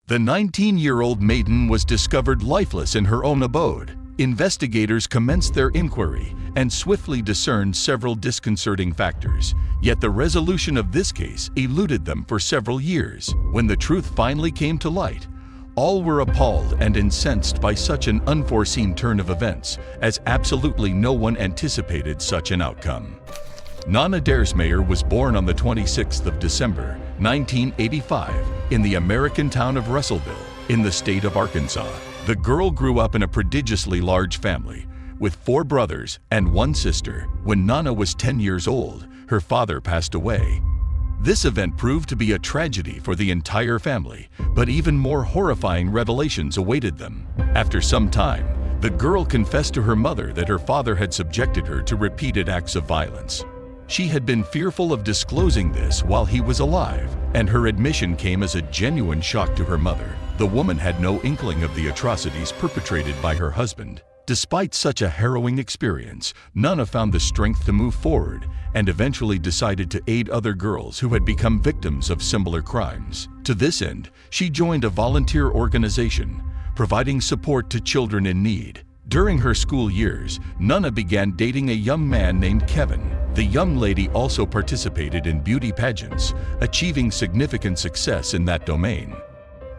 The 19-year-old maiden was discovered lifeless in her own abode. Investigators commenced their inquiry and swiftly discerned several disconcerting factors. Yet the resolution of this case eluded them for several years. When the truth finally came to light, all were appalled and incensed by such an unforeseen turn of events, as absolutely no one anticipated such an outcome. Nana Dersmayer was born on the 26th of December, 1985, in the American town of Russellville, in the state of Arkansas. The girl grew up in a prodigiously large family, with 4 brothers and 1 sister. When Nana was 10 years old, her father passed away. This event proved to be a tragedy for the entire family, but even more horrifying revelations awaited them. After some time, the girl confessed to her mother that her father had subjected her to repeated acts of violence. She had been fearful of disclosing this while he was alive, and her admission came as a genuine shock to her mother. The woman had no inkling of the atrocities perpetrated by her husband. Despite such a harrowing experience, Nana found the strength to move forward and eventually decided to aid other girls who had become victims of similar crimes. To this end, she joined a volunteer organization, providing support to children in need. During her school years, Nana began dating a young man named Kevin. The young lady also participated in beauty pageants, achieving significant success in that domain.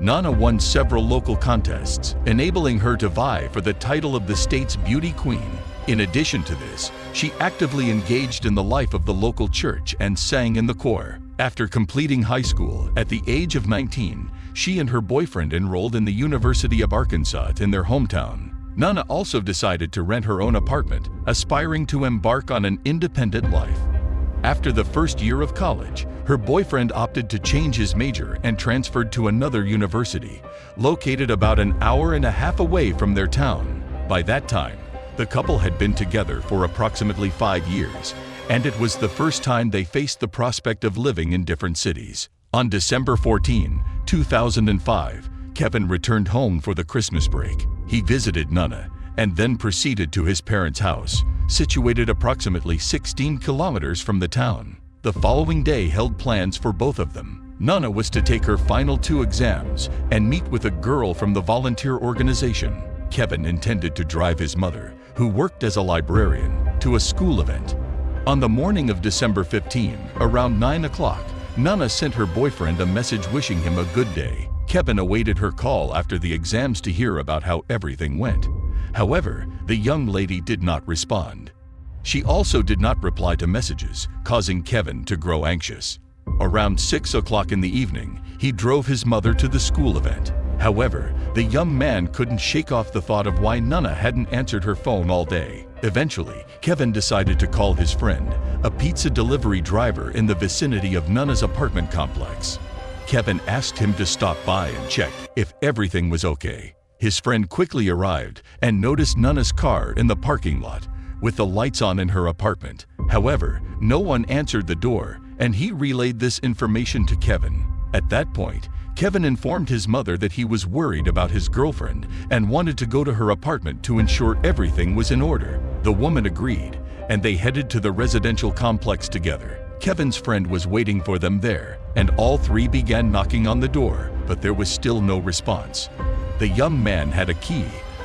Nana won several local contests, enabling her to vie for the title of the state's beauty queen. In addition to this, she actively engaged in the life of the local church and sang in the choir. After completing high school at the age of 19, she and her boyfriend enrolled in the University of Arkansas in their hometown. Nana also decided to rent her own apartment, aspiring to embark on an independent life. After the first year of college, her boyfriend opted to change his major and transferred to another university, located about an hour and a half away from their town. By that time, the couple had been together for approximately 5 years, and it was the first time they faced the prospect of living in different cities. On December 14, 2005, Kevin returned home for the Christmas break. He visited Nana and then proceeded to his parents' house, situated approximately 16 kilometers from the town. The following day held plans for both of them. Nana was to take her final 2 exams and meet with a girl from the volunteer organization. Kevin intended to drive his mother, who worked as a librarian, to a school event. On the morning of December 15, around 9 o'clock, Nana sent her boyfriend a message wishing him a good day. Kevin awaited her call after the exams to hear about how everything went. However, the young lady did not respond. She also did not reply to messages, causing Kevin to grow anxious. Around 6 o'clock in the evening, he drove his mother to the school event. However, the young man couldn't shake off the thought of why Nana hadn't answered her phone all day. Eventually, Kevin decided to call his friend, a pizza delivery driver in the vicinity of Nana's apartment complex. Kevin asked him to stop by and check if everything was okay. His friend quickly arrived and noticed Nana's car in the parking lot, with the lights on in her apartment. However, no one answered the door, and he relayed this information to Kevin. At that point, Kevin informed his mother that he was worried about his girlfriend and wanted to go to her apartment to ensure everything was in order. The woman agreed, and they headed to the residential complex together. Kevin's friend was waiting for them there, and all 3 began knocking on the door, but there was still no response. The young man had a key,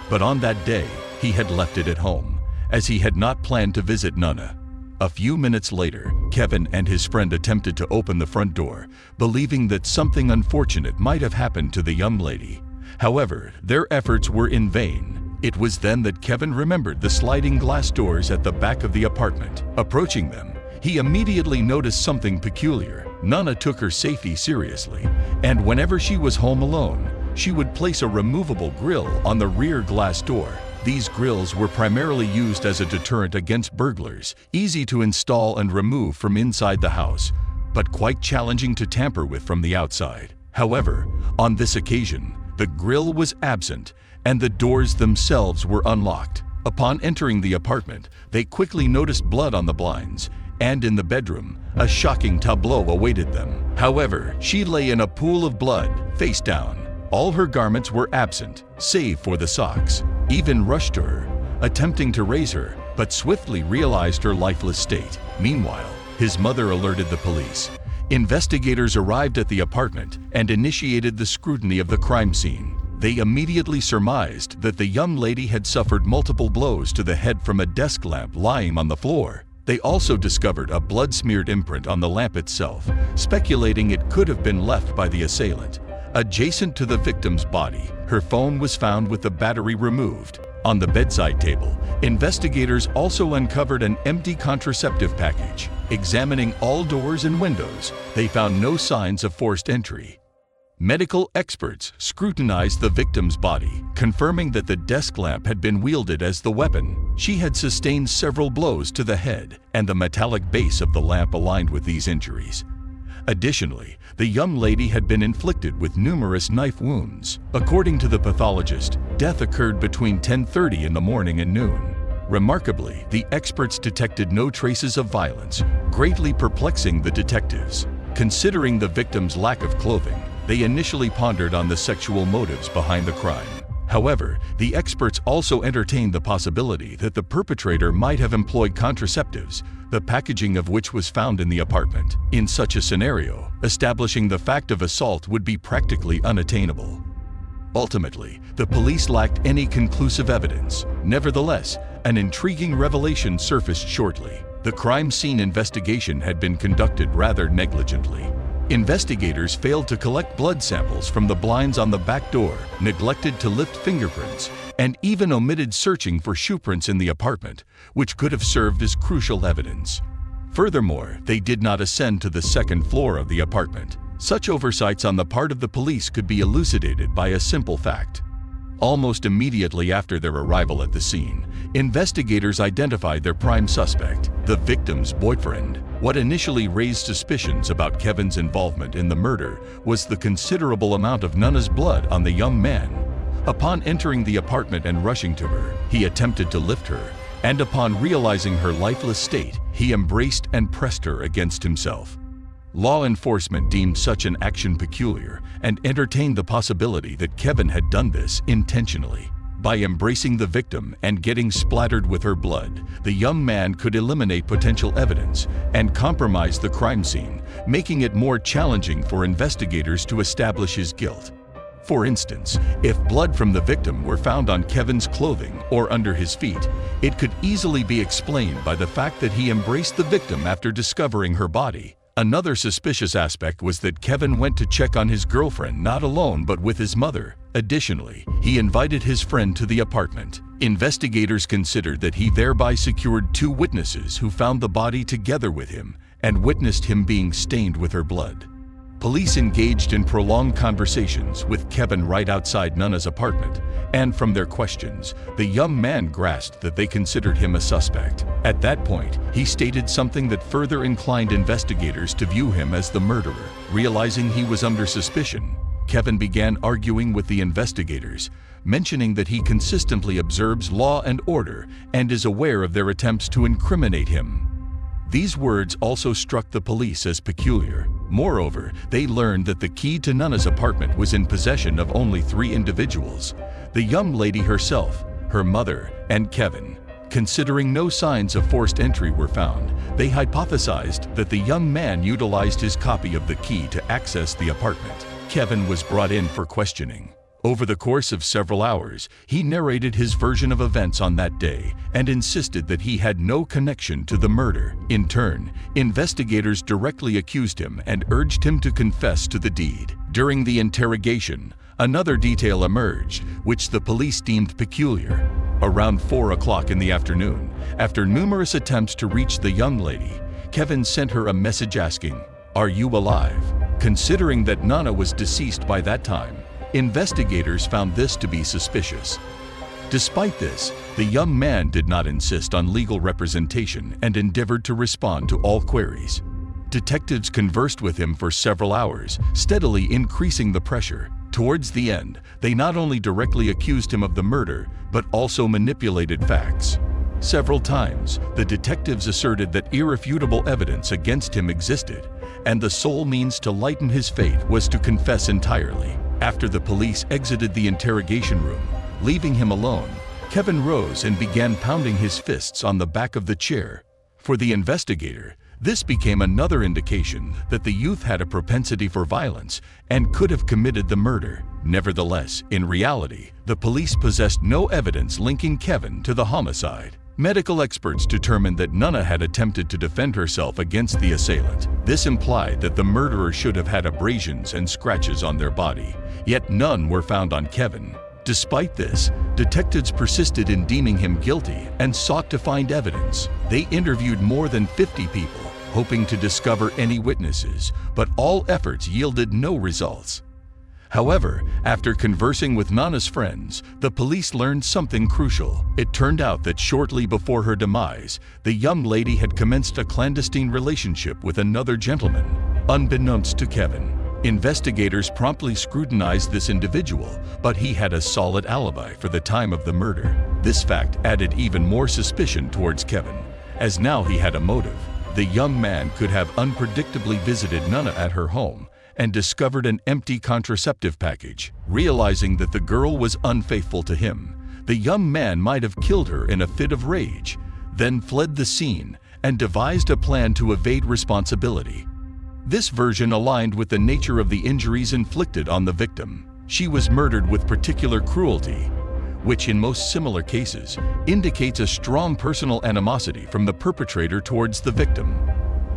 but on that day, he had left it at home, as he had not planned to visit Nana. A few minutes later, Kevin and his friend attempted to open the front door, believing that something unfortunate might have happened to the young lady. However, their efforts were in vain. It was then that Kevin remembered the sliding glass doors at the back of the apartment. Approaching them, he immediately noticed something peculiar. Nana took her safety seriously, and whenever she was home alone, she would place a removable grill on the rear glass door. These grills were primarily used as a deterrent against burglars, easy to install and remove from inside the house, but quite challenging to tamper with from the outside. However, on this occasion, the grill was absent and the doors themselves were unlocked. Upon entering the apartment, they quickly noticed blood on the blinds, and in the bedroom, a shocking tableau awaited them. However, she lay in a pool of blood, face down. All her garments were absent, save for the socks. Even rushed to her, attempting to raise her, but swiftly realized her lifeless state. Meanwhile, his mother alerted the police. Investigators arrived at the apartment and initiated the scrutiny of the crime scene. They immediately surmised that the young lady had suffered multiple blows to the head from a desk lamp lying on the floor. They also discovered a blood-smeared imprint on the lamp itself, speculating it could have been left by the assailant. Adjacent to the victim's body, her phone was found with the battery removed. On the bedside table, investigators also uncovered an empty contraceptive package. Examining all doors and windows, they found no signs of forced entry. Medical experts scrutinized the victim's body, confirming that the desk lamp had been wielded as the weapon. She had sustained several blows to the head, and the metallic base of the lamp aligned with these injuries. Additionally, the young lady had been inflicted with numerous knife wounds. According to the pathologist, death occurred between 10:30 in the morning and noon. Remarkably, the experts detected no traces of violence, greatly perplexing the detectives. Considering the victim's lack of clothing, they initially pondered on the sexual motives behind the crime. However, the experts also entertained the possibility that the perpetrator might have employed contraceptives, the packaging of which was found in the apartment. In such a scenario, establishing the fact of assault would be practically unattainable. Ultimately, the police lacked any conclusive evidence. Nevertheless, an intriguing revelation surfaced shortly. The crime scene investigation had been conducted rather negligently. Investigators failed to collect blood samples from the blinds on the back door, neglected to lift fingerprints, and even omitted searching for shoe prints in the apartment, which could have served as crucial evidence. Furthermore, they did not ascend to the second floor of the apartment. Such oversights on the part of the police could be elucidated by a simple fact. Almost immediately after their arrival at the scene, investigators identified their prime suspect, the victim's boyfriend. What initially raised suspicions about Kevin's involvement in the murder was the considerable amount of Nana's blood on the young man. Upon entering the apartment and rushing to her, he attempted to lift her, and upon realizing her lifeless state, he embraced and pressed her against himself. Law enforcement deemed such an action peculiar and entertained the possibility that Kevin had done this intentionally. By embracing the victim and getting splattered with her blood, the young man could eliminate potential evidence and compromise the crime scene, making it more challenging for investigators to establish his guilt. For instance, if blood from the victim were found on Kevin's clothing or under his feet, it could easily be explained by the fact that he embraced the victim after discovering her body. Another suspicious aspect was that Kevin went to check on his girlfriend not alone but with his mother. Additionally, he invited his friend to the apartment. Investigators considered that he thereby secured two witnesses who found the body together with him and witnessed him being stained with her blood. Police engaged in prolonged conversations with Kevin right outside Nana's apartment, and from their questions, the young man grasped that they considered him a suspect. At that point, he stated something that further inclined investigators to view him as the murderer. Realizing he was under suspicion, Kevin began arguing with the investigators, mentioning that he consistently observes law and order and is aware of their attempts to incriminate him. These words also struck the police as peculiar. Moreover, they learned that the key to Nana's apartment was in possession of only 3 individuals: the young lady herself, her mother, and Kevin. Considering no signs of forced entry were found, they hypothesized that the young man utilized his copy of the key to access the apartment. Kevin was brought in for questioning. Over the course of several hours, he narrated his version of events on that day and insisted that he had no connection to the murder. In turn, investigators directly accused him and urged him to confess to the deed. During the interrogation, another detail emerged, which the police deemed peculiar. Around 4 o'clock in the afternoon, after numerous attempts to reach the young lady, Kevin sent her a message asking, "Are you alive?" Considering that Nana was deceased by that time, investigators found this to be suspicious. Despite this, the young man did not insist on legal representation and endeavored to respond to all queries. Detectives conversed with him for several hours, steadily increasing the pressure. Towards the end, they not only directly accused him of the murder, but also manipulated facts. Several times, the detectives asserted that irrefutable evidence against him existed, and the sole means to lighten his fate was to confess entirely. After the police exited the interrogation room, leaving him alone, Kevin rose and began pounding his fists on the back of the chair. For the investigator, This became another indication that the youth had a propensity for violence and could have committed the murder. Nevertheless, in reality, the police possessed no evidence linking Kevin to the homicide. Medical experts determined that Nana had attempted to defend herself against the assailant. This implied that the murderer should have had abrasions and scratches on their body, yet none were found on Kevin. Despite this, detectives persisted in deeming him guilty and sought to find evidence. They interviewed more than 50 people, hoping to discover any witnesses, but all efforts yielded no results. However, after conversing with Nana's friends, the police learned something crucial. It turned out that shortly before her demise, the young lady had commenced a clandestine relationship with another gentleman, unbeknownst to Kevin. Investigators promptly scrutinized this individual, but he had a solid alibi for the time of the murder. This fact added even more suspicion towards Kevin, as now he had a motive. The young man could have unpredictably visited Nana at her home and discovered an empty contraceptive package. Realizing that the girl was unfaithful to him, the young man might have killed her in a fit of rage, then fled the scene and devised a plan to evade responsibility. This version aligned with the nature of the injuries inflicted on the victim. She was murdered with particular cruelty, which in most similar cases indicates a strong personal animosity from the perpetrator towards the victim.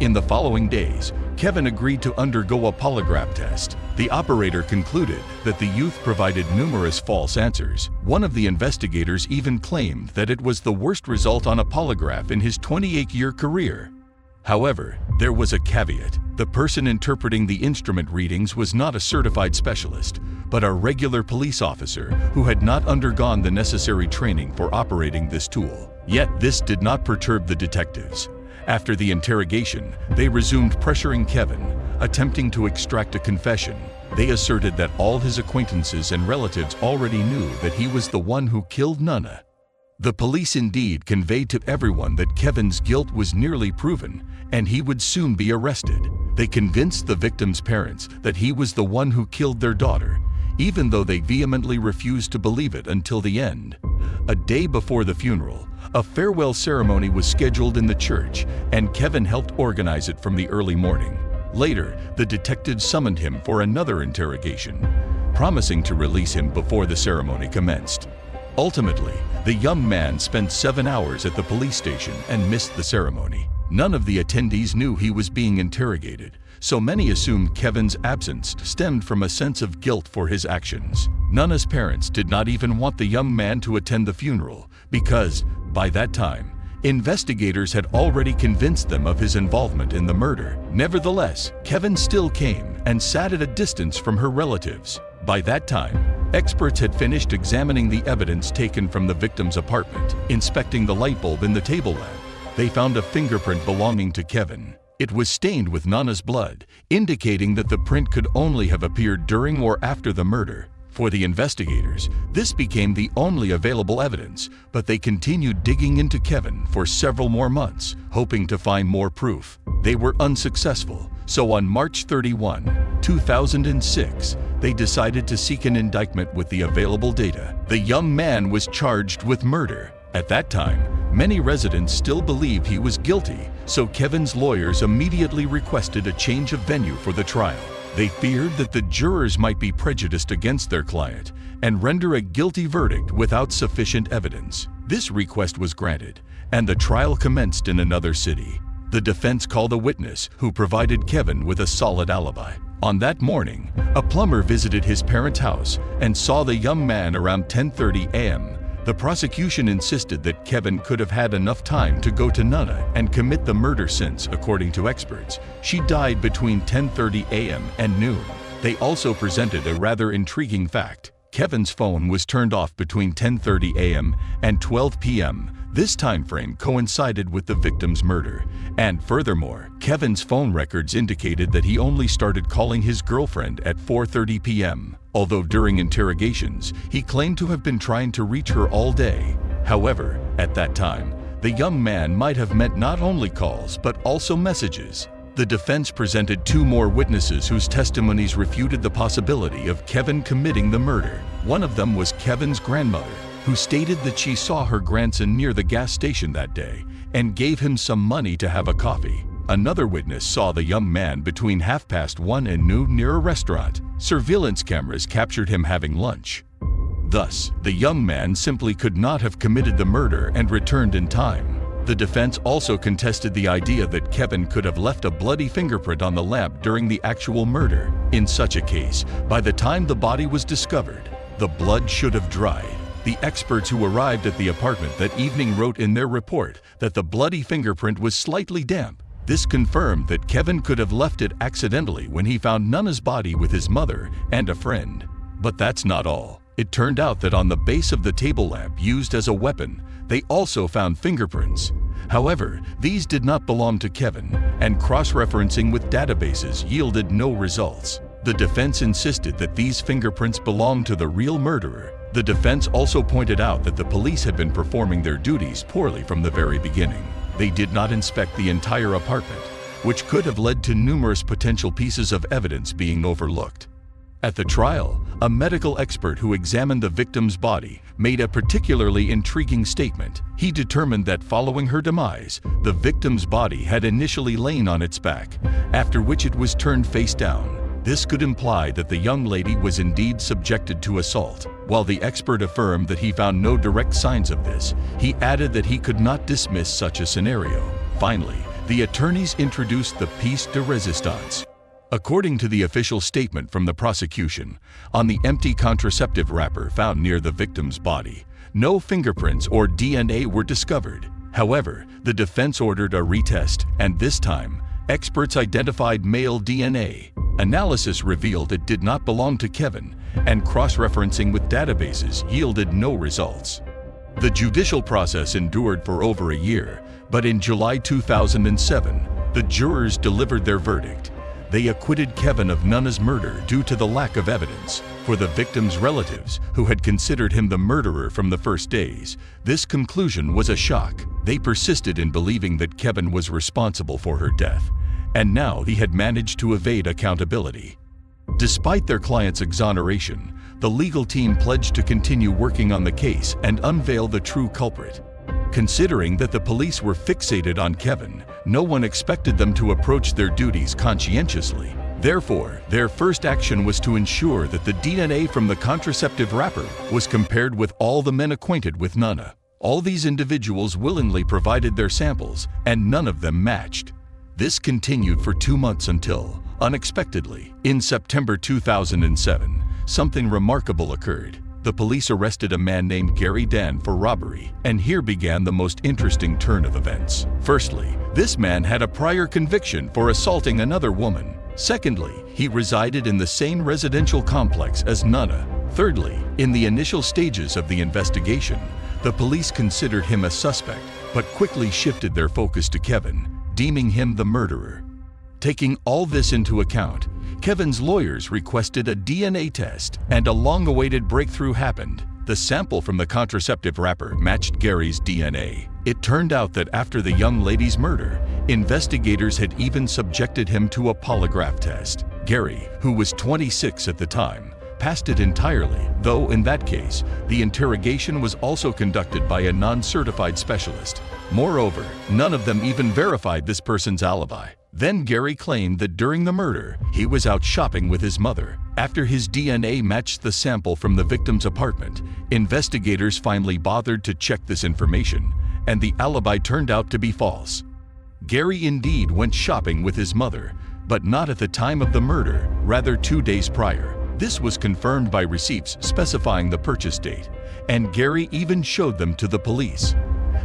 In the following days, Kevin agreed to undergo a polygraph test. The operator concluded that the youth provided numerous false answers. One of the investigators even claimed that it was the worst result on a polygraph in his 28-year career. However, there was a caveat. The person interpreting the instrument readings was not a certified specialist, but a regular police officer who had not undergone the necessary training for operating this tool. Yet this did not perturb the detectives. After the interrogation, they resumed pressuring Kevin, attempting to extract a confession. They asserted that all his acquaintances and relatives already knew that he was the one who killed Nana. The police indeed conveyed to everyone that Kevin's guilt was nearly proven and he would soon be arrested. They convinced the victim's parents that he was the one who killed their daughter, even though they vehemently refused to believe it until the end. A day before the funeral, a farewell ceremony was scheduled in the church, and Kevin helped organize it from the early morning. Later, the detectives summoned him for another interrogation, promising to release him before the ceremony commenced. Ultimately, the young man spent 7 hours at the police station and missed the ceremony. None of the attendees knew he was being interrogated, so many assumed Kevin's absence stemmed from a sense of guilt for his actions. Nana's parents did not even want the young man to attend the funeral because, by that time, investigators had already convinced them of his involvement in the murder. Nevertheless, Kevin still came and sat at a distance from her relatives. By that time, experts had finished examining the evidence taken from the victim's apartment. Inspecting the light bulb in the table lamp, they found a fingerprint belonging to Kevin. It was stained with Nana's blood, indicating that the print could only have appeared during or after the murder. For the investigators, this became the only available evidence, but they continued digging into Kevin for several more months, hoping to find more proof. They were unsuccessful, so on March 31, 2006, they decided to seek an indictment with the available data. The young man was charged with murder. At that time, many residents still believed he was guilty, so Kevin's lawyers immediately requested a change of venue for the trial. They feared that the jurors might be prejudiced against their client and render a guilty verdict without sufficient evidence. This request was granted, and the trial commenced in another city. The defense called a witness who provided Kevin with a solid alibi. On that morning, a plumber visited his parents' house and saw the young man around 10:30 a.m. The prosecution insisted that Kevin could have had enough time to go to Nana and commit the murder since, according to experts, she died between 10:30 a.m. and noon. They also presented a rather intriguing fact. Kevin's phone was turned off between 10:30 a.m. and 12 p.m. This time frame coincided with the victim's murder, and furthermore, Kevin's phone records indicated that he only started calling his girlfriend at 4:30 p.m., although during interrogations, he claimed to have been trying to reach her all day. However, at that time, the young man might have meant not only calls but also messages. The defense presented 2 more witnesses whose testimonies refuted the possibility of Kevin committing the murder. One of them was Kevin's grandmother, who stated that she saw her grandson near the gas station that day and gave him some money to have a coffee. Another witness saw the young man between 1:30 and noon near a restaurant. Surveillance cameras captured him having lunch. Thus, the young man simply could not have committed the murder and returned in time. The defense also contested the idea that Kevin could have left a bloody fingerprint on the lamp during the actual murder. In such a case, by the time the body was discovered, the blood should have dried. The experts who arrived at the apartment that evening wrote in their report that the bloody fingerprint was slightly damp. This confirmed that Kevin could have left it accidentally when he found Nana's body with his mother and a friend. But that's not all. It turned out that on the base of the table lamp used as a weapon, they also found fingerprints. However, these did not belong to Kevin, and cross-referencing with databases yielded no results. The defense insisted that these fingerprints belonged to the real murderer. The defense also pointed out that the police had been performing their duties poorly from the very beginning. They did not inspect the entire apartment, which could have led to numerous potential pieces of evidence being overlooked. At the trial, a medical expert who examined the victim's body made a particularly intriguing statement. He determined that following her demise, the victim's body had initially lain on its back, after which it was turned face down. This could imply that the young lady was indeed subjected to assault. While the expert affirmed that he found no direct signs of this, he added that he could not dismiss such a scenario. Finally, the attorneys introduced the pièce de résistance. According to the official statement from the prosecution, on the empty contraceptive wrapper found near the victim's body, no fingerprints or DNA were discovered. However, the defense ordered a retest, and this time, experts identified male DNA. Analysis revealed it did not belong to Kevin, and cross-referencing with databases yielded no results. The judicial process endured for over a year, but in July 2007, the jurors delivered their verdict. They acquitted Kevin of Nana's murder due to the lack of evidence. For the victim's relatives, who had considered him the murderer from the first days, this conclusion was a shock. They persisted in believing that Kevin was responsible for her death, and now he had managed to evade accountability. Despite their client's exoneration, the legal team pledged to continue working on the case and unveil the true culprit. Considering that the police were fixated on Kevin, no one expected them to approach their duties conscientiously. Therefore, their first action was to ensure that the DNA from the contraceptive wrapper was compared with all the men acquainted with Nana. All these individuals willingly provided their samples, and none of them matched. This continued for 2 months until, unexpectedly, in September 2007, something remarkable occurred. The police arrested a man named Gary Dan for robbery, and here began the most interesting turn of events. Firstly, this man had a prior conviction for assaulting another woman. Secondly, he resided in the same residential complex as Nana. Thirdly, in the initial stages of the investigation, the police considered him a suspect, but quickly shifted their focus to Kevin, deeming him the murderer. Taking all this into account, Kevin's lawyers requested a DNA test, and a long-awaited breakthrough happened. The sample from the contraceptive wrapper matched Gary's DNA. It turned out that after the young lady's murder, investigators had even subjected him to a polygraph test. Gary, who was 26 at the time, passed it entirely, though in that case, the interrogation was also conducted by a non-certified specialist. Moreover, none of them even verified this person's alibi. Then Gary claimed that during the murder, he was out shopping with his mother. After his DNA matched the sample from the victim's apartment, investigators finally bothered to check this information, and the alibi turned out to be false. Gary indeed went shopping with his mother, but not at the time of the murder, rather 2 days prior. This was confirmed by receipts specifying the purchase date, and Gary even showed them to the police.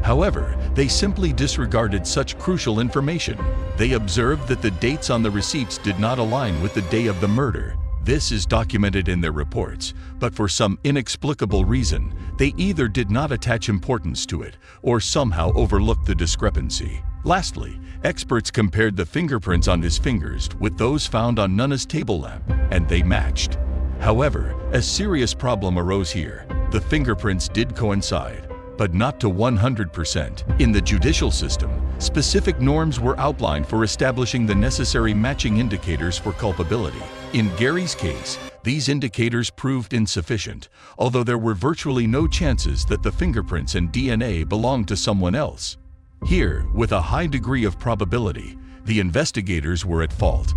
However, they simply disregarded such crucial information. They observed that the dates on the receipts did not align with the day of the murder. This is documented in their reports, but for some inexplicable reason, they either did not attach importance to it or somehow overlooked the discrepancy. Lastly, experts compared the fingerprints on his fingers with those found on Nana's table lamp, and they matched. However, a serious problem arose here. The fingerprints did coincide, but not to 100%. In the judicial system, specific norms were outlined for establishing the necessary matching indicators for culpability. In Gary's case, these indicators proved insufficient, although there were virtually no chances that the fingerprints and DNA belonged to someone else. Here, with a high degree of probability, The investigators were at fault.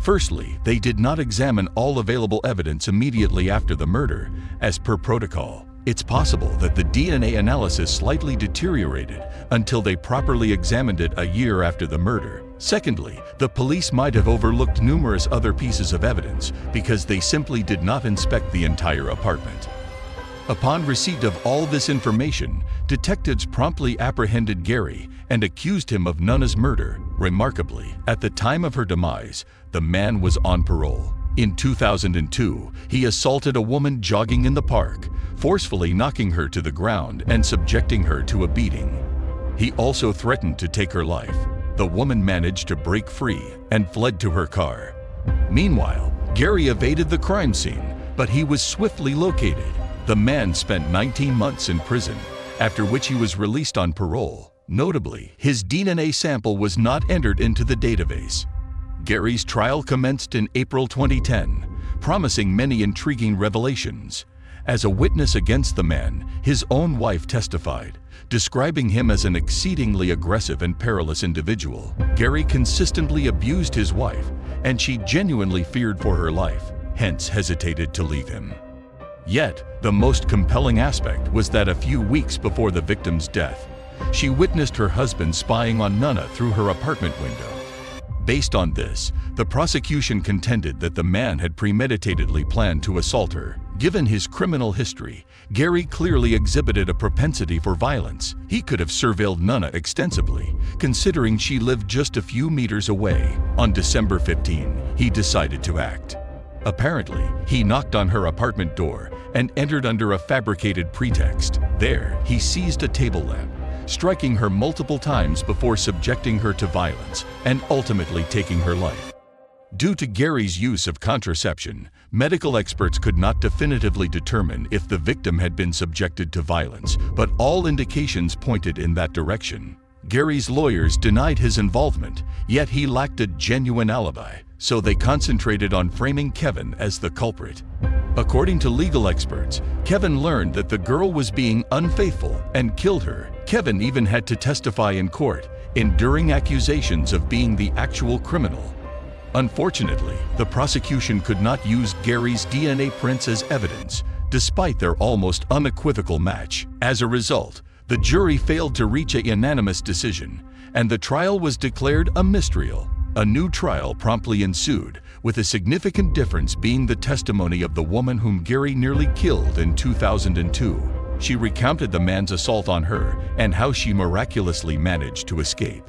Firstly, they did not examine all available evidence immediately after the murder, as per protocol. It's possible that the DNA analysis slightly deteriorated until they properly examined it a year after the murder. Secondly, the police might have overlooked numerous other pieces of evidence because they simply did not inspect the entire apartment. Upon receipt of all this information, detectives promptly apprehended Gary and accused him of Nunna's murder. Remarkably, at the time of her demise, the man was on parole. In 2002, he assaulted a woman jogging in the park, forcefully knocking her to the ground and subjecting her to a beating. He also threatened to take her life. The woman managed to break free and fled to her car. Meanwhile, Gary evaded the crime scene, but he was swiftly located. The man spent 19 months in prison, after which he was released on parole. Notably, his DNA sample was not entered into the database. Gary's trial commenced in April 2010, promising many intriguing revelations. As a witness against the man, his own wife testified, describing him as an exceedingly aggressive and perilous individual. Gary consistently abused his wife, and she genuinely feared for her life, hence hesitated to leave him. Yet, the most compelling aspect was that a few weeks before the victim's death, she witnessed her husband spying on Nunna through her apartment window. Based on this, the prosecution contended that the man had premeditatedly planned to assault her. Given his criminal history, Gary clearly exhibited a propensity for violence. He could have surveilled Nunna extensively, considering she lived just a few meters away. On December 15, he decided to act. Apparently, he knocked on her apartment door and entered under a fabricated pretext. There, he seized a table lamp, striking her multiple times before subjecting her to violence and ultimately taking her life. Due to Gary's use of contraception, medical experts could not definitively determine if the victim had been subjected to violence, but all indications pointed in that direction. Gary's lawyers denied his involvement, yet he lacked a genuine alibi, so they concentrated on framing Kevin as the culprit. According to legal experts, Kevin learned that the girl was being unfaithful and killed her. Kevin even had to testify in court, enduring accusations of being the actual criminal. Unfortunately, the prosecution could not use Gary's DNA prints as evidence, despite their almost unequivocal match. As a result, the jury failed to reach a unanimous decision, and the trial was declared a mistrial. A new trial promptly ensued, with a significant difference being the testimony of the woman whom Gary nearly killed in 2002. She recounted the man's assault on her and how she miraculously managed to escape.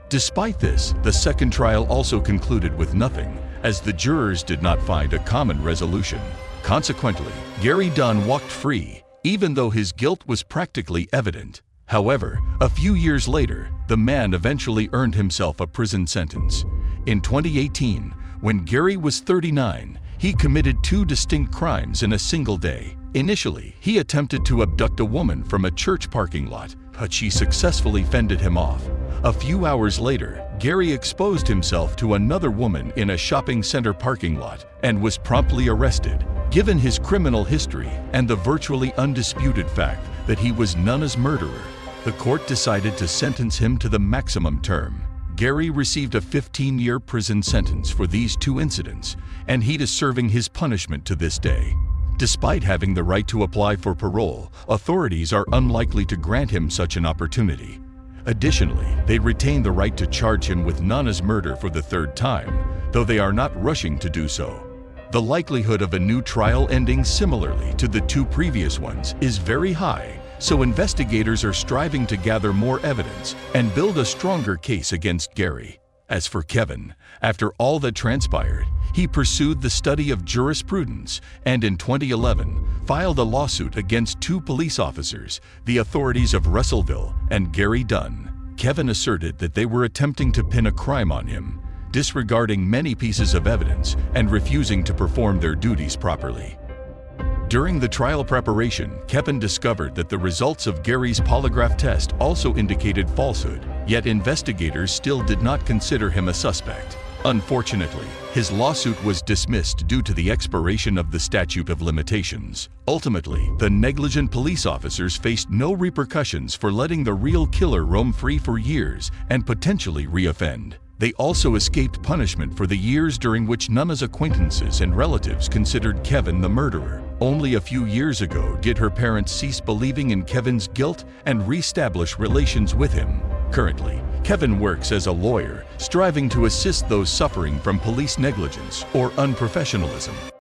Despite this, the second trial also concluded with nothing, as the jurors did not find a common resolution. Consequently, Gary Dunn walked free, even though his guilt was practically evident. However, a few years later, the man eventually earned himself a prison sentence. In 2018, when Gary was 39, he committed two distinct crimes in a single day. Initially, he attempted to abduct a woman from a church parking lot, but she successfully fended him off. A few hours later, Gary exposed himself to another woman in a shopping center parking lot and was promptly arrested. Given his criminal history and the virtually undisputed fact that he was Nunna's murderer, the court decided to sentence him to the maximum term. Gary received a 15-year prison sentence for these two incidents, and he is serving his punishment to this day. Despite having the right to apply for parole, authorities are unlikely to grant him such an opportunity. Additionally, they retain the right to charge him with Nunna's murder for the third time, though they are not rushing to do so. The likelihood of a new trial ending similarly to the two previous ones is very high, so investigators are striving to gather more evidence and build a stronger case against Gary. As for Kevin, after all that transpired, he pursued the study of jurisprudence and in 2011 filed a lawsuit against two police officers, the authorities of Russellville and Gary Dunn. Kevin asserted that they were attempting to pin a crime on him, disregarding many pieces of evidence and refusing to perform their duties properly. During the trial preparation, Kevin discovered that the results of Gary's polygraph test also indicated falsehood, yet investigators still did not consider him a suspect. Unfortunately, his lawsuit was dismissed due to the expiration of the statute of limitations. Ultimately, the negligent police officers faced no repercussions for letting the real killer roam free for years and potentially reoffend. They also escaped punishment for the years during which Nana's acquaintances and relatives considered Kevin the murderer. Only a few years ago did her parents cease believing in Kevin's guilt and re-establish relations with him. Currently, Kevin works as a lawyer, striving to assist those suffering from police negligence or unprofessionalism.